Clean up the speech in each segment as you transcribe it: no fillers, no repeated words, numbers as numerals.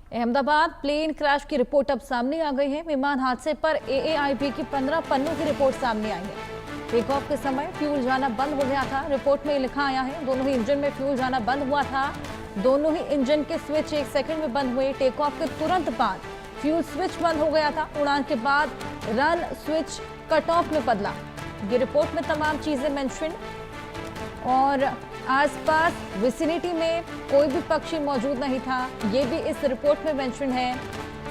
Ahmedabad plane crash की report अब सामने आ गई है। विमान हादसे पर एएआईबी की 15 पन्नों की रिपोर्ट सामने आई है। टेक ऑफ के समय फ्यूल जाना बंद हो गया था। रिपोर्ट में लिखा आया है दोनों ही इंजन में फ्यूल जाना बंद हुआ था। दोनों ही इंजन के स्विच 1 सेकंड में बंद हुए। टेक ऑफ के तुरंत बाद फ्यूल स्विच बंद हो गया था। उड़ान के बाद रन स्विच कट ऑफ में बदला। ये रिपोर्ट में तमाम चीजें मेंशन और आसपास विसिनिटी में कोई भी पक्षी मौजूद नहीं था, ये भी इस रिपोर्ट में मेंशन है।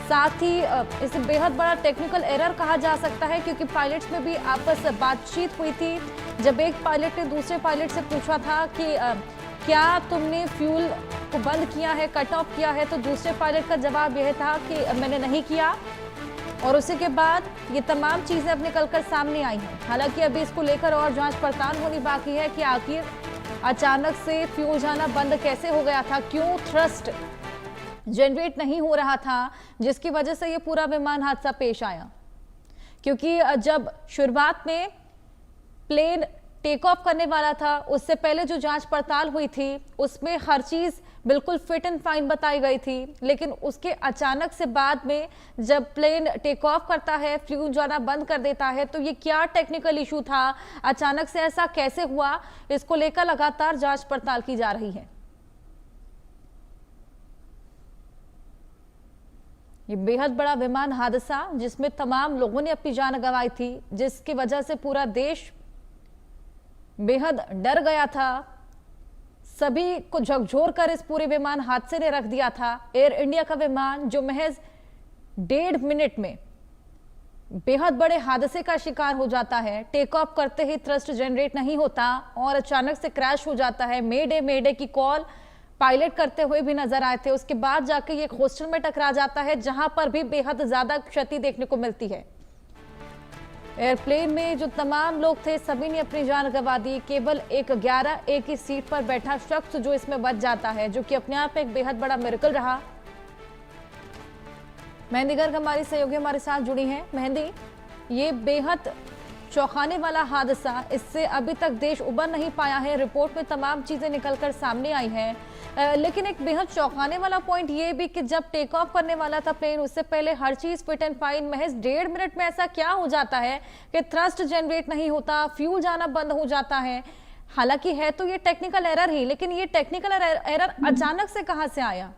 साथ ही इसे बेहद बड़ा टेक्निकल एरर कहा जा सकता है क्योंकि पायलट्स में भी आपस बातचीत हुई थी। जब एक पायलट ने दूसरे पायलट से पूछा था कि क्या तुमने फ्यूल को बंद किया है, कट ऑफ किया है, तो दूसरे पायलट का जवाब यह था कि मैंने नहीं किया। और उसी के बाद ये तमाम चीजें अब निकल कर सामने आई हैं। हालांकि अभी इसको लेकर और जांच पड़ताल होनी बाकी है कि आखिर अचानक से फ्यूल जाना बंद कैसे हो गया था, क्यों थ्रस्ट जनरेट नहीं हो रहा था, जिसकी वजह से ये पूरा विमान हादसा पेश आया। क्योंकि जब शुरुआत में प्लेन टेक ऑफ करने वाला था, उससे पहले जो जांच पड़ताल हुई थी उसमें हर चीज बिल्कुल फिट एंड फाइन बताई गई थी। लेकिन उसके अचानक से बाद में जब प्लेन टेक ऑफ करता है, फ्यूल जाना बंद कर देता है, तो ये क्या टेक्निकल इशू था, अचानक से ऐसा कैसे हुआ, इसको लेकर लगातार जांच पड़ताल की जा रही है। ये बेहद बड़ा विमान हादसा जिसमें तमाम लोगों ने अपनी जान गंवाई थी, जिसकी वजह से पूरा देश बेहद डर गया था। सभी को झकझोर कर इस पूरे विमान हादसे ने रख दिया था। एयर इंडिया का विमान जो महज 1.5 मिनट में बेहद बड़े हादसे का शिकार हो जाता है। टेक ऑफ करते ही थ्रस्ट जनरेट नहीं होता और अचानक से क्रैश हो जाता है। मेडे की कॉल पायलट करते हुए भी नजर आए थे। उसके बाद जाके ये एक हॉस्टल में टकरा जाता है जहां पर भी बेहद ज्यादा क्षति देखने को मिलती है। एयरप्लेन में जो तमाम लोग थे सभी ने अपनी जान गंवा दी। केवल एक 11 एक ही सीट पर बैठा शख्स जो इसमें बच जाता है, जो कि अपने आप में एक बेहद बड़ा मिरेकल रहा। मेहंदी गर्ग हमारी सहयोगी हमारे साथ जुड़ी हैं। मेहंदी, ये बेहद चौंकाने वाला हादसा, इससे अभी तक देश उबर नहीं पाया है। रिपोर्ट में तमाम चीजें निकलकर सामने आई हैं, लेकिन एक बेहद चौंकाने वाला पॉइंट ये भी कि जब टेक ऑफ करने वाला था प्लेन, उससे पहले हर चीज फिट एंड फाइन, महज 1.5 मिनट में ऐसा क्या हो जाता है कि थ्रस्ट जनरेट नहीं होता, फ्यूल जाना बंद हो जाता है। हालांकि है तो ये टेक्निकल एरर ही, लेकिन ये टेक्निकल एरर अचानक से कहां से आया?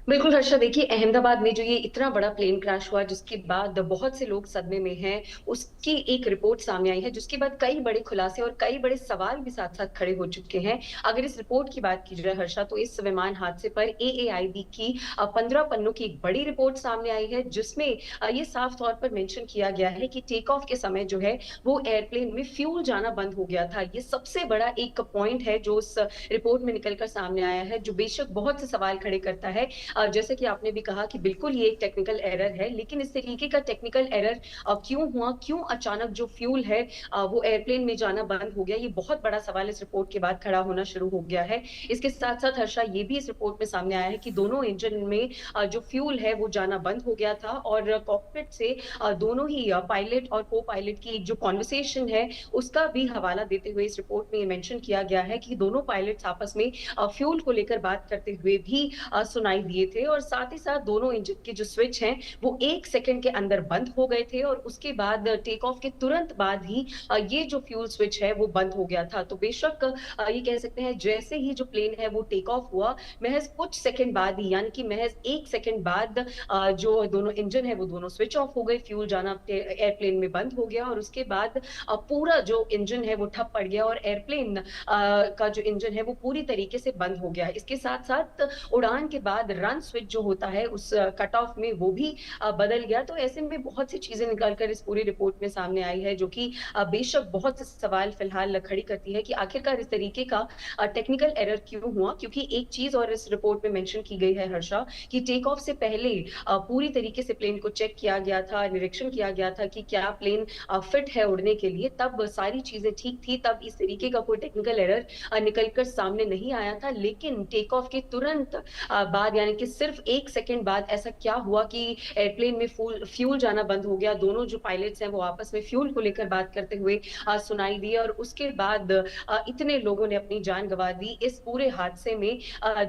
बिल्कुल हर्षा, देखिए अहमदाबाद में जो ये इतना बड़ा प्लेन क्रैश हुआ जिसके बाद बहुत से लोग सदमे में हैं, उसकी एक रिपोर्ट सामने आई है जिसके बाद कई बड़े खुलासे और कई बड़े सवाल भी साथ साथ खड़े हो चुके हैं। अगर इस रिपोर्ट की बात की जाए हर्षा, तो इस विमान हादसे पर एएआईबी की 15 पन्नों की एक बड़ी रिपोर्ट सामने आई है जिसमें ये साफ तौर पर मेंशन किया गया है कि टेक ऑफ के समय जो है वो एयरप्लेन में फ्यूल जाना बंद हो गया था। ये सबसे बड़ा एक पॉइंट है जो उस रिपोर्ट में निकलकर सामने आया है, जो बेशक बहुत से सवाल खड़े करता है। जैसे कि आपने भी कहा कि बिल्कुल ये एक टेक्निकल एरर है, लेकिन इस तरीके का टेक्निकल एरर क्यों हुआ, क्यों अचानक जो फ्यूल है वो एयरप्लेन में जाना बंद हो गया, ये बहुत बड़ा सवाल इस रिपोर्ट के बाद खड़ा होना शुरू हो गया है। इसके साथ साथ हर्षा, ये भी इस रिपोर्ट में सामने आया है कि दोनों इंजन में जो फ्यूल है वो जाना बंद हो गया था और कॉकपिट से दोनों ही पायलट और को पायलट की जो कॉन्वर्सेशन है उसका भी हवाला देते हुए इस रिपोर्ट में मेंशन किया गया है कि दोनों पायलट्स आपस में फ्यूल को लेकर बात करते हुए भी सुनाई दिए थे और साथ ही साथ दोनों इंजन के जो स्विच हैं वो 1 सेकंड के अंदर बंद हो गए थे और उसके बाद टेक ऑफ के तुरंत बाद ही ये जो फ्यूल स्विच है वो बंद हो गया था। तो बेशक ये कह सकते हैं जैसे ही जो प्लेन है वो टेक ऑफ हुआ, महज कुछ सेकंड बाद ही, यानी कि महज 1 सेकंड बाद जो दोनों इंजन है वो दोनों स्विच ऑफ हो गए, फ्यूल जाना एयरप्लेन में बंद हो गया और उसके बाद पूरा जो इंजन है वो ठप पड़ गया और एयरप्लेन का जो इंजन है वो पूरी तरीके से बंद हो गया। इसके साथ साथ उड़ान के बाद रन स्विच जो होता है उस कट ऑफ में वो भी बदल गया। तो ऐसे में बहुत सी चीजें निकलकर इस पूरी रिपोर्ट में सामने आई है जो कि बेशक बहुत से सवाल फिलहाल खड़ी करती है कि आखिरकार इस तरीके का टेक्निकल एरर क्यों हुआ। क्योंकि एक चीज और इस रिपोर्ट में मेंशन की गई है हर्षा कि टेक ऑफ से पहले पूरी तरीके से प्लेन को चेक किया गया था, निरीक्षण किया गया था कि क्या प्लेन फिट है उड़ने के लिए, तब सारी चीजें ठीक थी, तब इस तरीके का कोई टेक्निकल एरर निकलकर सामने नहीं आया था। लेकिन टेक ऑफ के तुरंत बाद, यानी कि सिर्फ 1 सेकंड बाद ऐसा क्या हुआ कि एयरप्लेन में फ्यूल जाना बंद हो गया। दोनों जो पायलट्स हैं वो आपस में फ्यूल को लेकर बात करते हुए सुनाई दी और उसके बाद इतने लोगों ने अपनी जान गंवा दी। इस पूरे हादसे में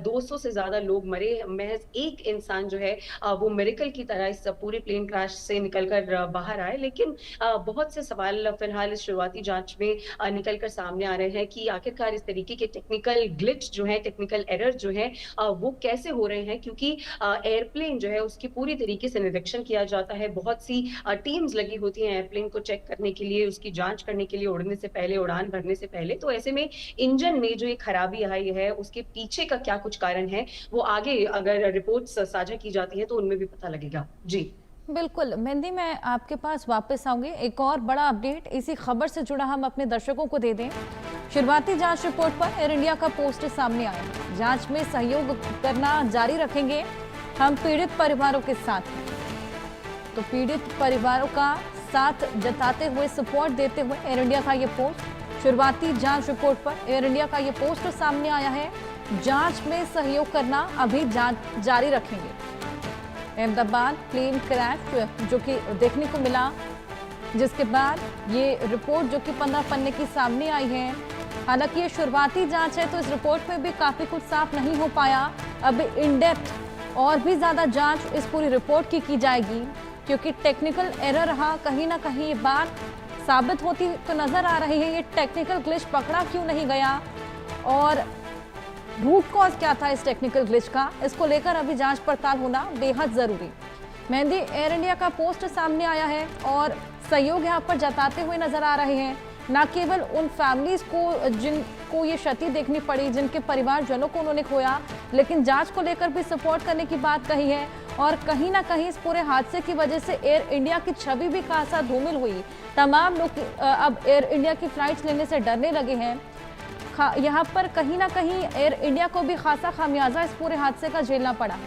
200 से ज़्यादा लोग मरे। महज़ एक इंसान जो है वो मिरेकल की तरह इस पूरे प्लेन क्रैश से निकल कर बाहर आए। लेकिन बहुत से सवाल फिलहाल इस शुरुआती जाँच में निकल कर सामने आ रहे हैं कि आखिरकार इस तरीके के टेक्निकल ग्लिच जो है, टेक्निकल एरर जो है वो कैसे हो रहे हैं, क्योंकि एयरप्लेन जो है उसकी पूरी तरीके से निरीक्षण किया जाता है। बहुत सी टीम्स लगी होती हैं एयरप्लेन को चेक करने के लिए, उसकी जाँच करने के लिए उड़ने से पहले, उड़ान भरने से पहले। तो ऐसे में इंजन में जो ये खराबी आई है, उसके पीछे का क्या कुछ कारण है, वो आगे अगर रिपोर्ट्स साझा की जाती है तो उनमें भी पता लगेगा। जी। बिल्कुल मेहंदी, मैं आपके पास वापस आऊंगी। एक और बड़ा अपडेट इसी खबर से जुड़ा हम अपने दर्शकों को दे दें। शुरुआती जांच रिपोर्ट पर एयर इंडिया का पोस्ट सामने आया। जांच में सहयोग करना जारी रखेंगे, हम पीड़ित परिवारों के साथ हैं। तो पीड़ित परिवारों का साथ जताते हुए, सपोर्ट देते हुए एयर इंडिया का ये पोस्ट, शुरुआती जांच रिपोर्ट पर एयर इंडिया का ये पोस्ट सामने आया है। जांच में सहयोग करना अभी जांच जारी रखेंगे। अहमदाबाद प्लेन क्रैश जो कि देखने को मिला, जिसके बाद ये रिपोर्ट जो कि 15 पन्ने की सामने आई है। हालांकि ये शुरुआती जांच है तो इस रिपोर्ट में भी काफी कुछ साफ नहीं हो पाया। अब इन डेप्थ और भी ज्यादा जांच इस पूरी रिपोर्ट की जाएगी, क्योंकि टेक्निकल एरर रहा। कहीं ना कहीं ये बात साबित होती तो नजर आ रही है। ये टेक्निकल ग्लिच पकड़ा क्यों नहीं गया और रूट कॉज क्या था इस टेक्निकल ग्लिच का, इसको लेकर अभी जांच पड़ताल होना बेहद जरूरी। मेहंदी, एयर इंडिया का पोस्ट सामने आया है और सहयोग यहाँ पर जताते हुए नजर आ रहे हैं। न केवल उन फैमिलीज को जिनको ये क्षति देखनी पड़ी, जिनके परिवारजनों को उन्होंने खोया, लेकिन जांच को लेकर भी सपोर्ट करने की बात कही है। और कहीं ना कहीं इस पूरे हादसे की वजह से एयर इंडिया की छवि भी खासा धूमिल हुई। तमाम लोग अब एयर इंडिया की फ्लाइट्स लेने से डरने लगे हैं। यहाँ पर कहीं ना कहीं एयर इंडिया को भी खासा खामियाजा इस पूरे हादसे का झेलना पड़ा।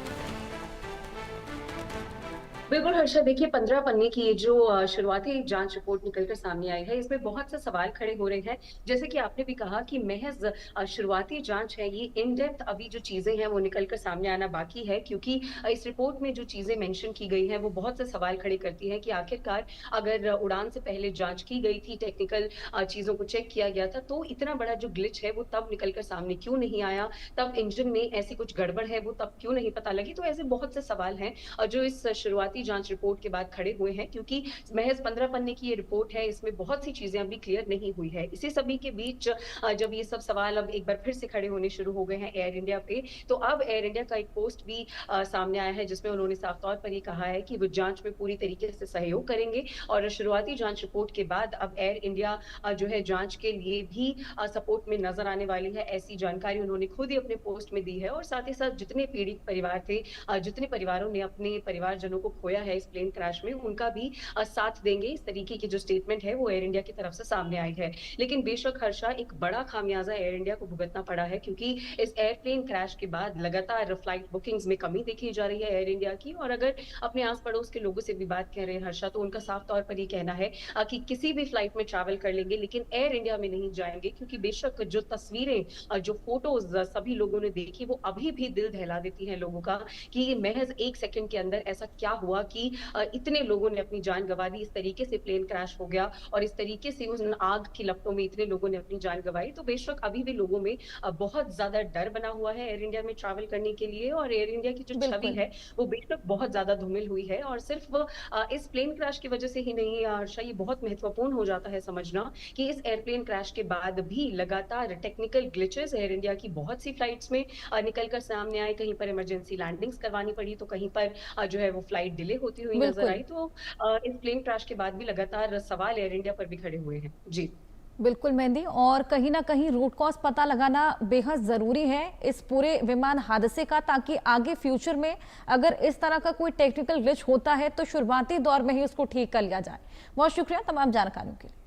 बिल्कुल हर्षा, देखिए 15 पन्ने की ये जो शुरुआती जांच रिपोर्ट निकलकर सामने आई है, इसमें बहुत से सवाल खड़े हो रहे हैं। जैसे कि आपने भी कहा कि महज शुरुआती जांच है ये, इन डेप्थ अभी जो चीजें हैं वो निकलकर सामने आना बाकी है, क्योंकि इस रिपोर्ट में जो चीजें मेंशन की गई हैं वो बहुत से सवाल खड़े करती है कि आखिरकार अगर उड़ान से पहले जांच की गई थी, टेक्निकल चीजों को चेक किया गया था, तो इतना बड़ा जो ग्लिच है वो तब निकलकर सामने क्यों नहीं आया, तब इंजन में ऐसी कुछ गड़बड़ है वो तब क्यों नहीं पता लगी। तो ऐसे बहुत से सवाल हैं जो इस शुरुआती जांच रिपोर्ट के बाद खड़े हुए हैं, क्योंकि महज 15 पन्ने की ये रिपोर्ट है, इसमें बहुत सी चीजें अभी क्लियर नहीं हुई है। इसी सभी के बीच जब ये सब सवाल अब एक बार फिर से खड़े होने शुरू हो गए हैं एयर इंडिया पे, तो अब एयर इंडिया का एक पोस्ट भी सामने आया है, जिसमें उन्होंने साफ तौर पर ये कहा है कि वो जांच में पूरी तरीके से सहयोग करेंगे और शुरुआती जांच रिपोर्ट के बाद अब एयर इंडिया जो है जांच के लिए भी सपोर्ट में नजर आने वाली है। ऐसी जानकारी उन्होंने खुद ही अपने पोस्ट में दी है और साथ ही साथ जितने पीड़ित परिवार थे, जितने परिवारों ने अपने परिवारजनों को खोया है इस प्लेन क्रैश में, उनका भी साथ देंगे। इस तरीके की जो स्टेटमेंट है वो एयर इंडिया की तरफ से सामने आई है। लेकिन बेशक हर्षा, एक बड़ा खामियाजा एयर इंडिया को भुगतना पड़ा है, क्योंकि इस एयरप्लेन क्रैश के बाद लगातार फ्लाइट बुकिंग्स में कमी देखी जा रही है एयर इंडिया की। और अगर अपने आस पड़ोस के लोगों से भी बात कर रहे हैं हर्षा, तो उनका साफ तौर पर ये कहना है कि किसी भी फ्लाइट में ट्रैवल कर लेंगे लेकिन एयर इंडिया में नहीं जाएंगे, क्योंकि बेशक जो तस्वीरें, जो फोटोज सभी लोगों ने देखी वो अभी भी दिल दहला देती हैं लोगों का, कि महज 1 सेकंड के अंदर ऐसा क्या हुआ कि इतने लोगों ने अपनी जान गंवा दी, इस तरीके से प्लेन क्रैश हो गया और इस तरीके से उस आग की लपटों में इतने लोगों ने अपनी जान गंवाई। तो बेशक अभी भी लोगों में बहुत ज्यादा डर बना हुआ है एयर इंडिया में ट्रैवल करने के लिए, और एयर इंडिया की जो छवि है वो बेशक बहुत ज्यादा धूमिल हुई है। और सिर्फ इस प्लेन क्रैश की वजह से ही नहीं हर्षा, ये बहुत महत्वपूर्ण हो जाता है समझना कि इस एयरप्लेन क्रैश के बाद भी लगातार टेक्निकल ग्लिचेस एयर इंडिया की बहुत सी फ्लाइट्स में निकलकर सामने आए। कहीं पर इमरजेंसी लैंडिंग्स करवानी पड़ी तो कहीं पर जो है वो फ्लाइट डिले होती हुई नजर आई। तो इस प्लेन क्रैश के बाद भी लगातार सवाल एयर इंडिया पर भी खड़े हुए हैं। जी बिल्कुल मेहंदी, और कहीं ना कहीं रूट कॉज पता लगाना बेहद ज़रूरी है इस पूरे विमान हादसे का, ताकि आगे फ्यूचर में अगर इस तरह का कोई टेक्निकल ग्लिच होता है तो शुरुआती दौर में ही उसको ठीक कर लिया जाए। बहुत शुक्रिया तमाम जानकारियों के लिए।